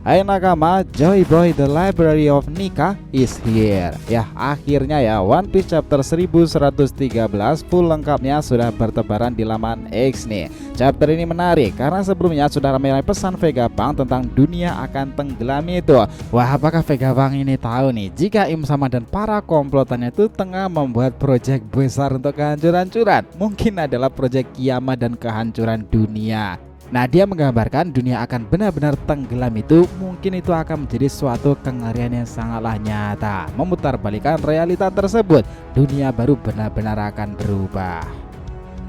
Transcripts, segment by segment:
Hai nakama, Joy Boy The Library of Nika is here. Ya akhirnya ya One Piece chapter 1113 full lengkapnya sudah bertebaran di laman X nih. Chapter ini menarik karena sebelumnya sudah ramai pesan Vegapunk tentang dunia akan tenggelam itu. Wah, apakah Vegapunk ini tahu nih jika Im Sama dan para komplotannya itu tengah membuat proyek besar untuk kehancuran? Mungkin adalah proyek kiamat dan kehancuran dunia. Nah, dia menggambarkan dunia akan benar-benar tenggelam itu mungkin itu akan menjadi suatu kengerian yang sangatlah nyata. Memutarbalikan realita tersebut, dunia baru benar-benar akan berubah.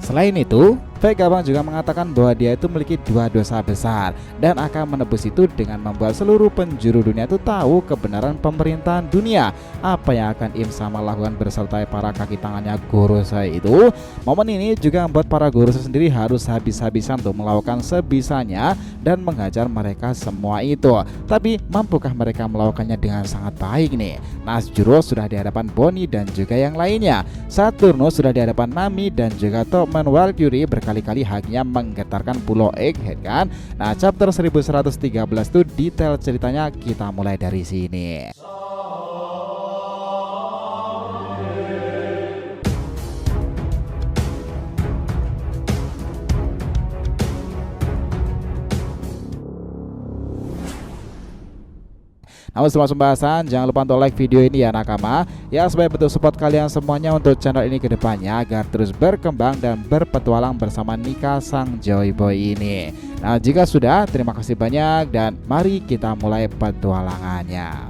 Selain itu, Vegapunk juga mengatakan bahwa dia itu memiliki dua dosa besar dan akan menebus itu dengan membuat seluruh penjuru dunia itu tahu kebenaran pemerintahan dunia. Apa yang akan Im Sama lakukan berserta para kaki tangannya Gorosei itu? Momen ini juga membuat para Gorosei sendiri harus habis-habisan untuk melakukan sebisanya dan menghajar mereka semua itu. Tapi mampukah mereka melakukannya dengan sangat baik nih? Nasjuro sudah di hadapan Bonnie dan juga yang lainnya. Saturnus sudah di hadapan Nami dan juga Topman Valkyrie berkali-kali hanya menggetarkan pulau Egghead kan. Nah, chapter 1113 itu detail ceritanya kita mulai dari sini. Namun sebelum pembahasan, jangan lupa untuk like video ini ya nakama, ya supaya bentuk support kalian semuanya untuk channel ini ke depannya agar terus berkembang dan berpetualang bersama Nika sang Joy Boy ini. Nah, jika sudah, terima kasih banyak dan mari kita mulai petualangannya.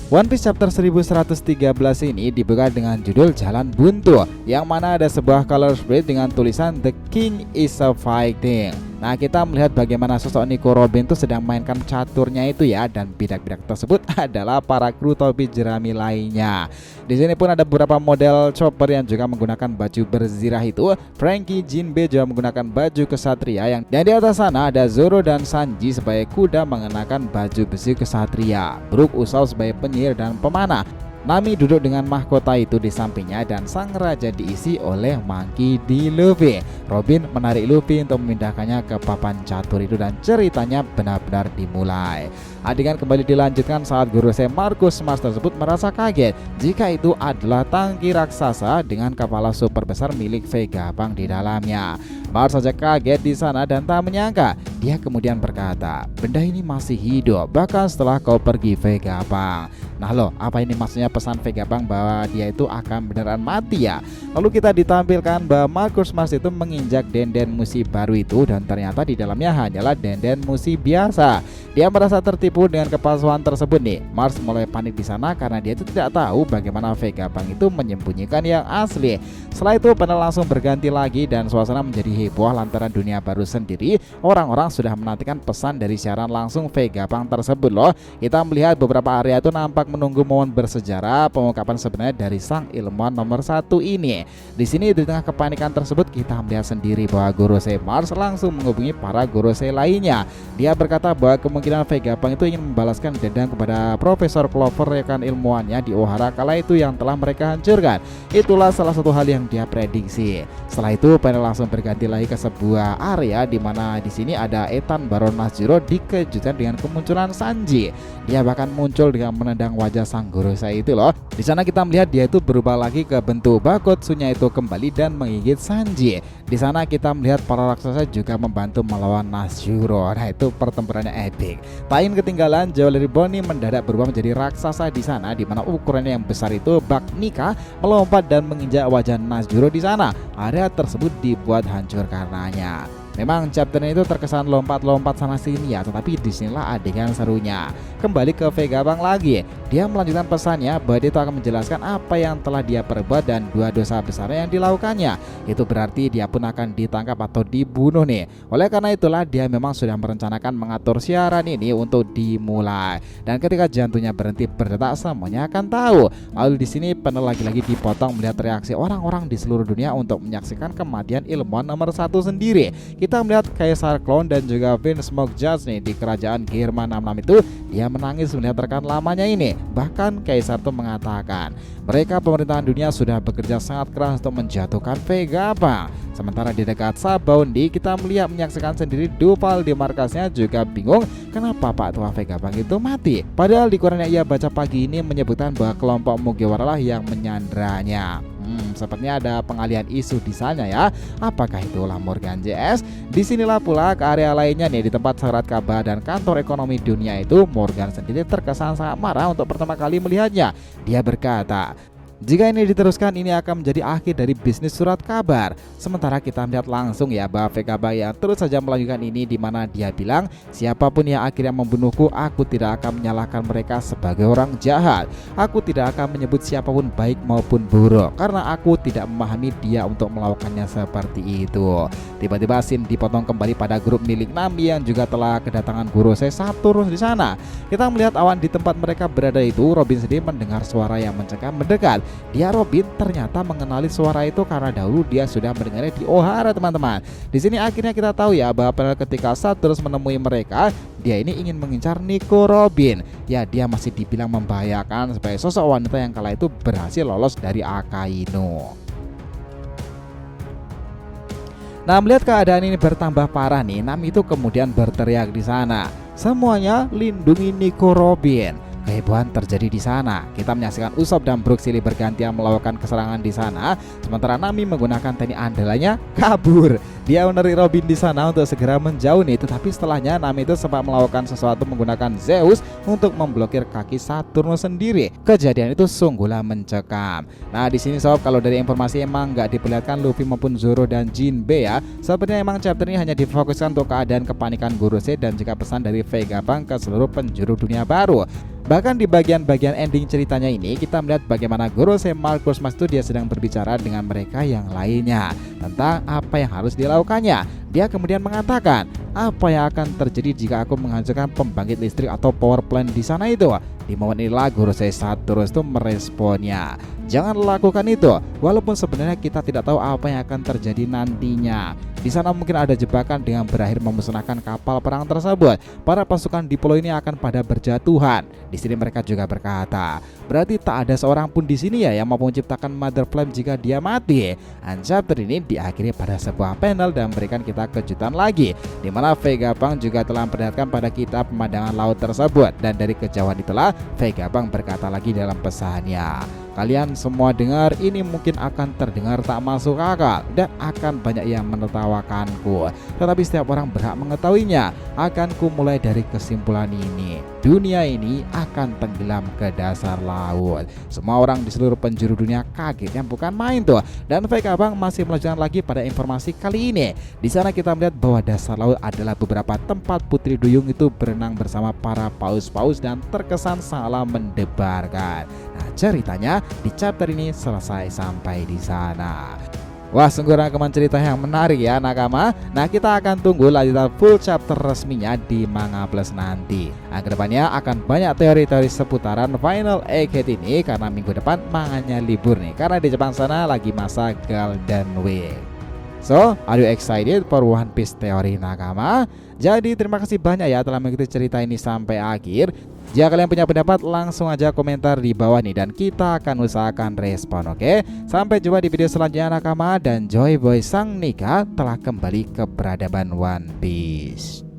One Piece chapter 1113 ini dibuka dengan judul Jalan Buntu, yang mana ada sebuah color spread dengan tulisan The King is a Fighting. Nah, kita melihat bagaimana sosok Nico Robin itu sedang mainkan caturnya itu ya, dan bidak-bidak tersebut adalah para kru topi jerami lainnya. Di sini pun ada beberapa model chopper yang juga menggunakan baju berzirah itu. Franky, Jinbe juga menggunakan baju kesatria yang dan di atas sana ada Zoro dan Sanji sebagai kuda mengenakan baju besi kesatria. Brook Usopp sebagai penyihir dan pemanah. Nami duduk dengan mahkota itu di sampingnya dan sang raja diisi oleh Monkey D. Luffy. Robin menarik Luffy untuk memindahkannya ke papan catur itu dan ceritanya benar-benar dimulai. Adegan kembali dilanjutkan saat Gorosei Marcus Mars tersebut merasa kaget jika itu adalah tangki raksasa dengan kepala super besar milik Vegapunk di dalamnya. Mars saja kaget di sana dan tak menyangka. Dia kemudian berkata, benda ini masih hidup bahkan setelah kau pergi Vegapunk. Nah loh, apa ini maksudnya pesan Vegapunk bahwa dia itu akan beneran mati ya? Lalu kita ditampilkan bahwa Marcus Mars itu menginjak denden musi baru itu dan ternyata di dalamnya hanyalah denden musi biasa. Dia merasa tertipu dengan kepalsuan tersebut nih. Mars mulai panik di sana karena dia itu tidak tahu bagaimana Vegapunk itu menyembunyikan yang asli. Setelah itu panel langsung berganti lagi dan suasana menjadi heboh lantaran dunia baru sendiri. Orang-orang sudah menantikan pesan dari siaran langsung Vegapunk tersebut loh. Kita melihat beberapa area itu nampak menunggu momen bersejarah pengungkapan sebenarnya dari sang ilmuwan nomor 1 ini. Di sini di tengah kepanikan tersebut kita melihat sendiri bahwa Gorosei Mars langsung menghubungi para Gorosei lainnya. Dia berkata bahwa kemungkinan Vegapunk itu ingin membalaskan dendam kepada Profesor Clover rekan ilmuwannya di Ohara kala itu yang telah mereka hancurkan. Itulah salah satu hal yang dia prediksi. Setelah itu panel langsung berganti lagi ke sebuah area di mana di sini ada Ethan Baron Nasjuro dikejutkan dengan kemunculan Sanji. Dia bahkan muncul dengan menendang wajah sang Gorosei itu loh. Di sana kita melihat dia itu berubah lagi ke bentuk Bakotsunya itu kembali dan menggigit Sanji. Di sana kita melihat para raksasa juga membantu melawan Nasjuro. Nah, itu pertempurannya epic. Tain ketinggalan, Jewelry Bonnie mendadak berubah menjadi raksasa di sana di mana ukurannya yang besar itu bak Nika melompat dan menginjak wajah Nasjuro di sana. Area tersebut dibuat hancur karenanya. Memang chapter itu terkesan lompat-lompat sana sini ya, tetapi disinilah adegan serunya. Kembali ke Vegapunk lagi, dia melanjutkan pesannya bahwa dia itu akan menjelaskan apa yang telah dia perbuat dan dua dosa besar yang dilakukannya. Itu berarti dia pun akan ditangkap atau dibunuh nih. Oleh karena itulah dia memang sudah merencanakan mengatur siaran ini untuk dimulai. Dan ketika jantungnya berhenti berdetak, semuanya akan tahu. Lalu di sini panel lagi-lagi dipotong melihat reaksi orang-orang di seluruh dunia untuk menyaksikan kematian ilmuwan nomor 1 sendiri. kita melihat Kaisar Clown dan juga Vince Smoke Judge nih di kerajaan Gearman 66 itu dia menangis melihat rekan lamanya ini. Bahkan Kaisar tuh mengatakan mereka pemerintahan dunia sudah bekerja sangat keras untuk menjatuhkan Vegapunk. Sementara di dekat Sabaody kita menyaksikan sendiri Duval di markasnya juga bingung kenapa Pak Tua Vegapunk itu mati. Padahal di koran yang ia baca pagi ini menyebutkan bahwa kelompok Mugiwara lah yang menyandranya. Sepertinya ada pengalihan isu di sana ya. Apakah itulah Morgan JS? Disinilah pula ke area lainnya nih, di tempat Surat Kabar dan Kantor Ekonomi Dunia itu Morgan sendiri terkesan sangat marah untuk pertama kali melihatnya. Dia berkata, jika ini diteruskan ini akan menjadi akhir dari bisnis Surat Kabar. Sementara kita melihat langsung ya bahwa Vegapunk yang terus saja melanjutkan ini, di mana dia bilang siapapun yang akhirnya membunuhku, aku tidak akan menyalahkan mereka sebagai orang jahat. Aku tidak akan menyebut siapapun baik maupun buruk karena aku tidak memahami dia untuk melakukannya seperti itu. Tiba-tiba scene dipotong kembali pada grup milik Nami yang juga telah kedatangan Gorosei Saturnus di sana. Kita melihat awan di tempat mereka berada itu. Robin sendiri mendengar suara yang mencekam mendekat. Dia Robin ternyata mengenali suara itu karena dahulu dia sudah mendengarnya di Ohara, teman-teman. Di sini akhirnya kita tahu ya bahwa ketika Saturnus menemui mereka, dia ini ingin mengincar Nico Robin. Ya, dia masih dibilang membahayakan sebagai sosok wanita yang kala itu berhasil lolos dari Akainu. Nah, melihat keadaan ini bertambah parah nih, Nami itu kemudian berteriak di sana, semuanya lindungi Nico Robin. Kehebohan terjadi di sana. Kita menyaksikan Usopp dan Brook silih bergantian melakukan keserangan di sana, sementara Nami menggunakan teknik andalannya kabur. Dia menarik Robin di sana untuk segera menjauh nih, tetapi setelahnya Nami itu sempat melakukan sesuatu menggunakan Zeus untuk memblokir kaki Saturnus sendiri. Kejadian itu sungguhlah mencekam. Nah, di sini sob, kalau dari informasi emang nggak diperlihatkan Luffy maupun Zoro dan Jinbe ya. Sepertinya emang chapter ini hanya difokuskan untuk keadaan kepanikan Gorosei dan juga pesan dari Vegapunk ke seluruh penjuru dunia baru. Bahkan di bagian-bagian ending ceritanya ini kita melihat bagaimana Gorosei Marcus Max itu dia sedang berbicara dengan mereka yang lainnya tentang apa yang harus dilakukannya. Dia kemudian mengatakan, apa yang akan terjadi jika aku menghancurkan pembangkit listrik atau power plant di sana itu? Di momen inilah Gorosei Saturnus itu meresponnya, jangan lakukan itu, walaupun sebenarnya kita tidak tahu apa yang akan terjadi nantinya. Di sana mungkin ada jebakan dengan berakhir memusnahkan kapal perang tersebut. Para pasukan di pulau ini akan pada berjatuhan. Di sini mereka juga berkata, berarti tak ada seorang pun di sini ya yang mau menciptakan Mother Flame jika dia mati. Dan chapter ini diakhiri pada sebuah panel dan memberikan kita kejutan lagi, di mana Vegapunk juga telah memperlihatkan pada kita pemandangan laut tersebut. Dan dari kejauhan itulah Vegapunk berkata lagi dalam pesannya, kalian semua dengar, ini mungkin akan terdengar tak masuk akal dan akan banyak yang menertawakanku, tetapi setiap orang berhak mengetahuinya. Akan ku mulai dari kesimpulan ini, dunia ini akan tenggelam ke dasar laut. Semua orang di seluruh penjuru dunia kagetnya bukan main tuh. Dan Vegapunk masih melanjutkan lagi pada informasi kali ini. Di sana kita melihat bahwa dasar laut adalah beberapa tempat Putri Duyung itu berenang bersama para paus-paus dan terkesan salah mendebarkan. Nah, ceritanya di chapter ini selesai sampai di sana. Wah, sungguh rangkuman cerita yang menarik ya nakama. Nah, kita akan tunggu lanjutan full chapter resminya di Manga Plus nanti. Nah, kedepannya akan banyak teori-teori seputaran Final Egghead ini karena minggu depan manganya libur nih, karena di Jepang sana lagi masa Golden Week. So, are you excited for One Piece teori nakama? Jadi terima kasih banyak ya telah mengikuti cerita ini sampai akhir. Jika kalian punya pendapat langsung aja komentar di bawah nih dan kita akan usahakan respon, oke? Sampai jumpa di video selanjutnya nakama, dan Joy Boy Sang Nika telah kembali ke peradaban One Piece.